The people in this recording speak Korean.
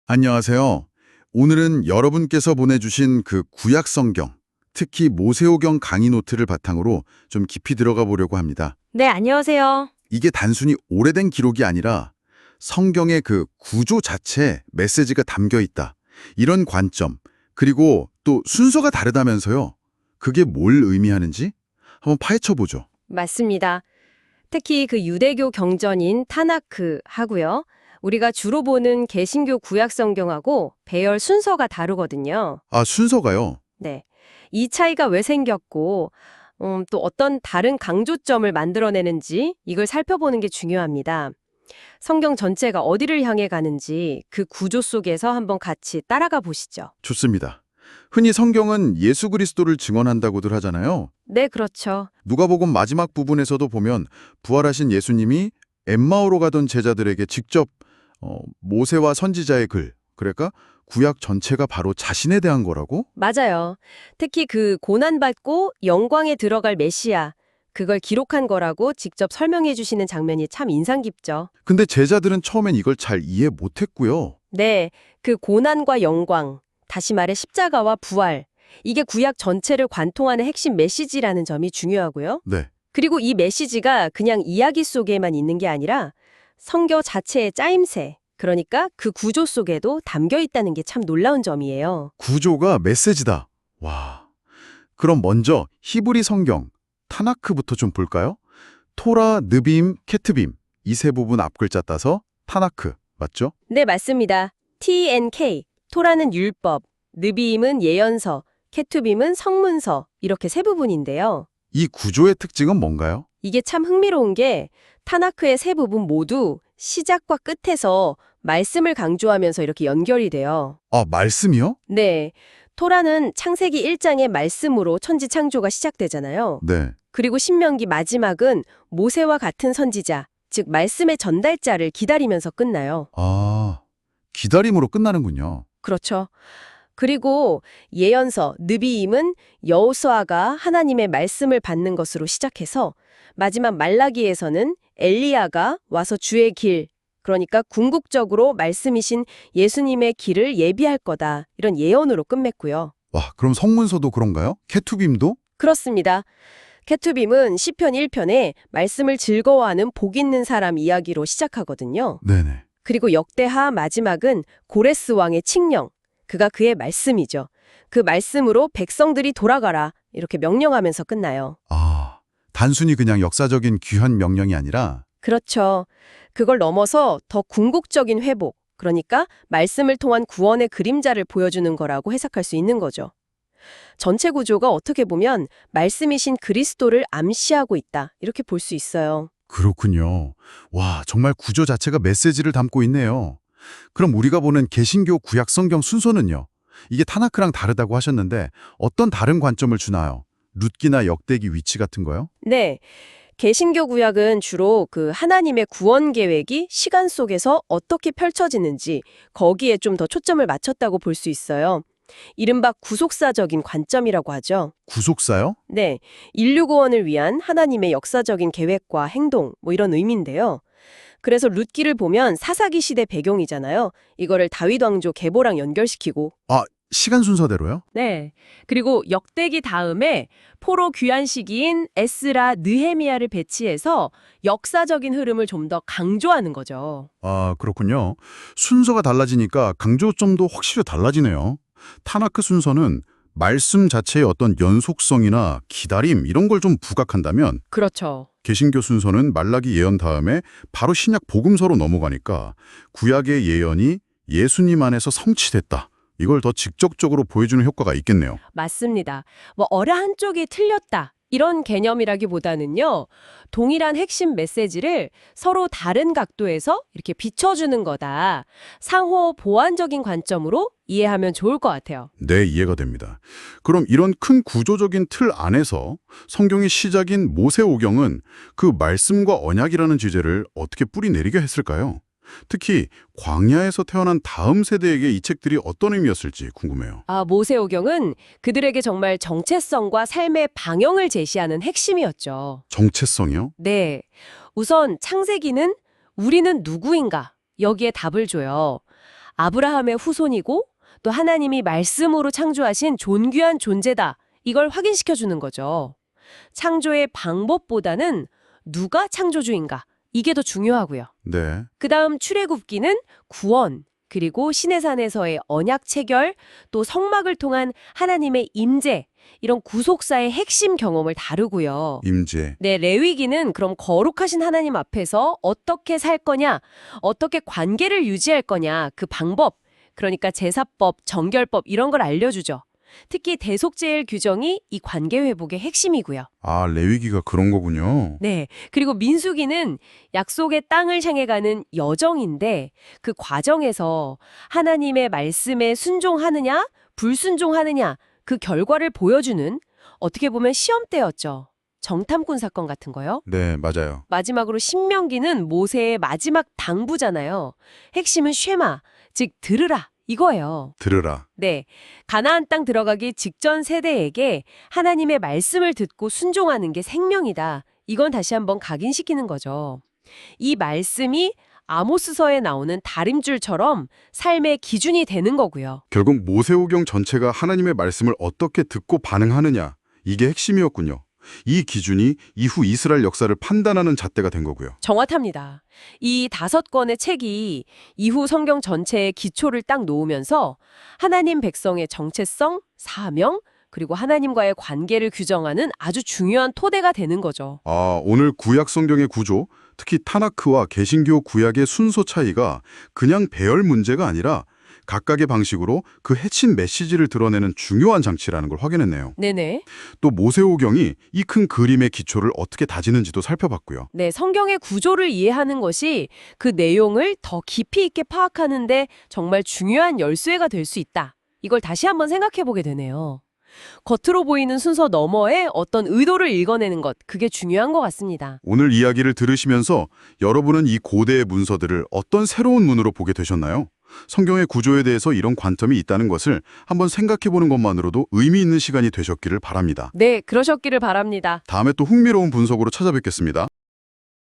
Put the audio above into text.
안녕하세요. 오늘은 여러분께서 보내주신 그 구약 성경, 특히 모세오경 강의 노트를 바탕으로 좀 깊이 들어가 보려고 합니다. 네, 안녕하세요. 이게 단순히 오래된 기록이 아니라 성경의 그 구조 자체에 메시지가 담겨 있다. 이런 관점, 그리고 또 순서가 다르다면서요. 그게 뭘 의미하는지 한번 파헤쳐 보죠. 맞습니다. 특히 그 유대교 경전인 타나크 하고요. 우리가 주로 보는 개신교 구약 성경하고 배열 순서가 다르거든요. 아, 순서가요? 네. 이 차이가 왜 생겼고, 또 어떤 다른 강조점을 만들어내는지 이걸 살펴보는 게 중요합니다. 성경 전체가 어디를 향해 가는지 그 구조 속에서 한번 같이 따라가 보시죠. 좋습니다. 흔히 성경은 예수 그리스도를 증언한다고들 하잖아요. 네, 그렇죠. 누가복음 마지막 부분에서도 보면 부활하신 예수님이 엠마오로 가던 제자들에게 직접 모세와 선지자의 글, 그러니까 구약 전체가 바로 자신에 대한 거라고? 맞아요. 특히 그 고난받고 영광에 들어갈 메시아, 그걸 기록한 거라고 직접 설명해 주시는 장면이 참 인상 깊죠. 근데 제자들은 처음엔 이걸 잘 이해 못했고요. 네, 그 고난과 영광, 다시 말해 십자가와 부활, 이게 구약 전체를 관통하는 핵심 메시지라는 점이 중요하고요. 네. 그리고 이 메시지가 그냥 이야기 속에만 있는 게 아니라 성경 자체의 짜임새, 그러니까 그 구조 속에도 담겨 있다는 게 참 놀라운 점이에요. 구조가 메시지다. 와. 그럼 먼저 히브리 성경, 타나크부터 좀 볼까요? 토라, 느빔, 케트빔 이 세 부분 앞글자 따서 타나크, 맞죠? 네, 맞습니다. TNK, 토라는 율법, 느비임은 예언서, 케투빔은 성문서, 이렇게 세 부분인데요. 이 구조의 특징은 뭔가요? 이게 참 흥미로운 게 타나크의 세 부분 모두 시작과 끝에서 말씀을 강조하면서 이렇게 연결이 돼요. 아, 말씀이요? 네, 토라는 창세기 1장의 말씀으로 천지 창조가 시작되잖아요. 네. 그리고 신명기 마지막은 모세와 같은 선지자, 즉 말씀의 전달자를 기다리면서 끝나요. 아, 기다림으로 끝나는군요. 그렇죠. 그리고 예언서 느비임은 여호수아가 하나님의 말씀을 받는 것으로 시작해서 마지막 말라기에서는 엘리야가 와서 주의 길, 그러니까 궁극적으로 말씀이신 예수님의 길을 예비할 거다. 이런 예언으로 끝맺고요. 와, 그럼 성문서도 그런가요? 케투빔도? 그렇습니다. 케투빔은 시편 1편에 말씀을 즐거워하는 복 있는 사람 이야기로 시작하거든요. 네네. 그리고 역대하 마지막은 고레스 왕의 칙령, 그가 그의 말씀이죠. 그 말씀으로 백성들이 돌아가라 이렇게 명령하면서 끝나요. 아, 단순히 그냥 역사적인 귀한 명령이 아니라 그렇죠. 그걸 넘어서 더 궁극적인 회복, 그러니까 말씀을 통한 구원의 그림자를 보여주는 거라고 해석할 수 있는 거죠. 전체 구조가 어떻게 보면 말씀이신 그리스도를 암시하고 있다 이렇게 볼 수 있어요. 그렇군요. 와, 정말 구조 자체가 메시지를 담고 있네요. 그럼 우리가 보는 개신교 구약 성경 순서는요? 이게 타나크랑 다르다고 하셨는데 어떤 다른 관점을 주나요? 룻기나 역대기 위치 같은 거요? 네. 개신교 구약은 주로 그 하나님의 구원 계획이 시간 속에서 어떻게 펼쳐지는지 거기에 좀 더 초점을 맞췄다고 볼 수 있어요. 이른바 구속사적인 관점이라고 하죠. 구속사요? 네. 인류 구원을 위한 하나님의 역사적인 계획과 행동, 뭐 이런 의미인데요. 그래서 룻기를 보면 사사기 시대 배경이잖아요. 이거를 다윗 왕조 계보랑 연결시키고 아, 시간 순서대로요? 네. 그리고 역대기 다음에 포로 귀환 시기인 에스라, 느헤미야를 배치해서 역사적인 흐름을 좀 더 강조하는 거죠. 아, 그렇군요. 순서가 달라지니까 강조점도 확실히 달라지네요. 타나크 순서는 말씀 자체의 어떤 연속성이나 기다림 이런 걸 좀 부각한다면 그렇죠. 개신교 순서는 말라기 예언 다음에 바로 신약 복음서로 넘어가니까 구약의 예언이 예수님 안에서 성취됐다. 이걸 더 직접적으로 보여주는 효과가 있겠네요. 맞습니다. 뭐 어느 한쪽이 틀렸다. 이런 개념이라기보다는요. 동일한 핵심 메시지를 서로 다른 각도에서 이렇게 비춰주는 거다. 상호 보완적인 관점으로 이해하면 좋을 것 같아요. 네, 이해가 됩니다. 그럼 이런 큰 구조적인 틀 안에서 성경의 시작인 모세오경은 그 말씀과 언약이라는 주제를 어떻게 뿌리내리게 했을까요? 특히 광야에서 태어난 다음 세대에게 이 책들이 어떤 의미였을지 궁금해요. 모세오경은 그들에게 정말 정체성과 삶의 방향을 제시하는 핵심이었죠. 정체성이요? 네. 우선 창세기는 우리는 누구인가? 여기에 답을 줘요. 아브라함의 후손이고 또 하나님이 말씀으로 창조하신 존귀한 존재다. 이걸 확인시켜 주는 거죠. 창조의 방법보다는 누가 창조주인가? 이게 더 중요하고요. 네. 그다음 출애굽기는 구원, 그리고 시내산에서의 언약 체결, 또 성막을 통한 하나님의 임재, 이런 구속사의 핵심 경험을 다루고요. 임재. 네, 레위기는 그럼 거룩하신 하나님 앞에서 어떻게 살 거냐, 어떻게 관계를 유지할 거냐, 그 방법, 그러니까 제사법, 정결법 이런 걸 알려주죠. 특히 대속제일 규정이 이 관계 회복의 핵심이고요. 아, 레위기가 그런 거군요. 네, 그리고 민수기는 약속의 땅을 향해 가는 여정인데 그 과정에서 하나님의 말씀에 순종하느냐, 불순종하느냐 그 결과를 보여주는 어떻게 보면 시험대였죠. 정탐꾼 사건 같은 거요. 네, 맞아요. 마지막으로 신명기는 모세의 마지막 당부잖아요. 핵심은 쉐마, 즉 들으라 이거예요. 들으라. 네, 가나안 땅 들어가기 직전 세대에게 하나님의 말씀을 듣고 순종하는 게 생명이다. 이건 다시 한번 각인시키는 거죠. 이 말씀이 아모스서에 나오는 다림줄처럼 삶의 기준이 되는 거고요. 결국 모세오경 전체가 하나님의 말씀을 어떻게 듣고 반응하느냐, 이게 핵심이었군요. 이 기준이 이후 이스라엘 역사를 판단하는 잣대가 된 거고요. 정확합니다. 이 5권의 책이 이후 성경 전체의 기초를 딱 놓으면서 하나님 백성의 정체성, 사명, 그리고 하나님과의 관계를 규정하는 아주 중요한 토대가 되는 거죠. 아, 오늘 구약 성경의 구조, 특히 타나크와 개신교 구약의 순서 차이가 그냥 배열 문제가 아니라 각각의 방식으로 그 핵심 메시지를 드러내는 중요한 장치라는 걸 확인했네요. 네네. 또 모세오경이 이 큰 그림의 기초를 어떻게 다지는지도 살펴봤고요. 네, 성경의 구조를 이해하는 것이 그 내용을 더 깊이 있게 파악하는데 정말 중요한 열쇠가 될 수 있다. 이걸 다시 한번 생각해 보게 되네요. 겉으로 보이는 순서 너머에 어떤 의도를 읽어내는 것, 그게 중요한 것 같습니다. 오늘 이야기를 들으시면서 여러분은 이 고대의 문서들을 어떤 새로운 눈으로 보게 되셨나요? 성경의 구조에 대해서 이런 관점이 있다는 것을 한번 생각해보는 것만으로도 의미 있는 시간이 되셨기를 바랍니다. 네, 그러셨기를 바랍니다. 다음에 또 흥미로운 분석으로 찾아뵙겠습니다.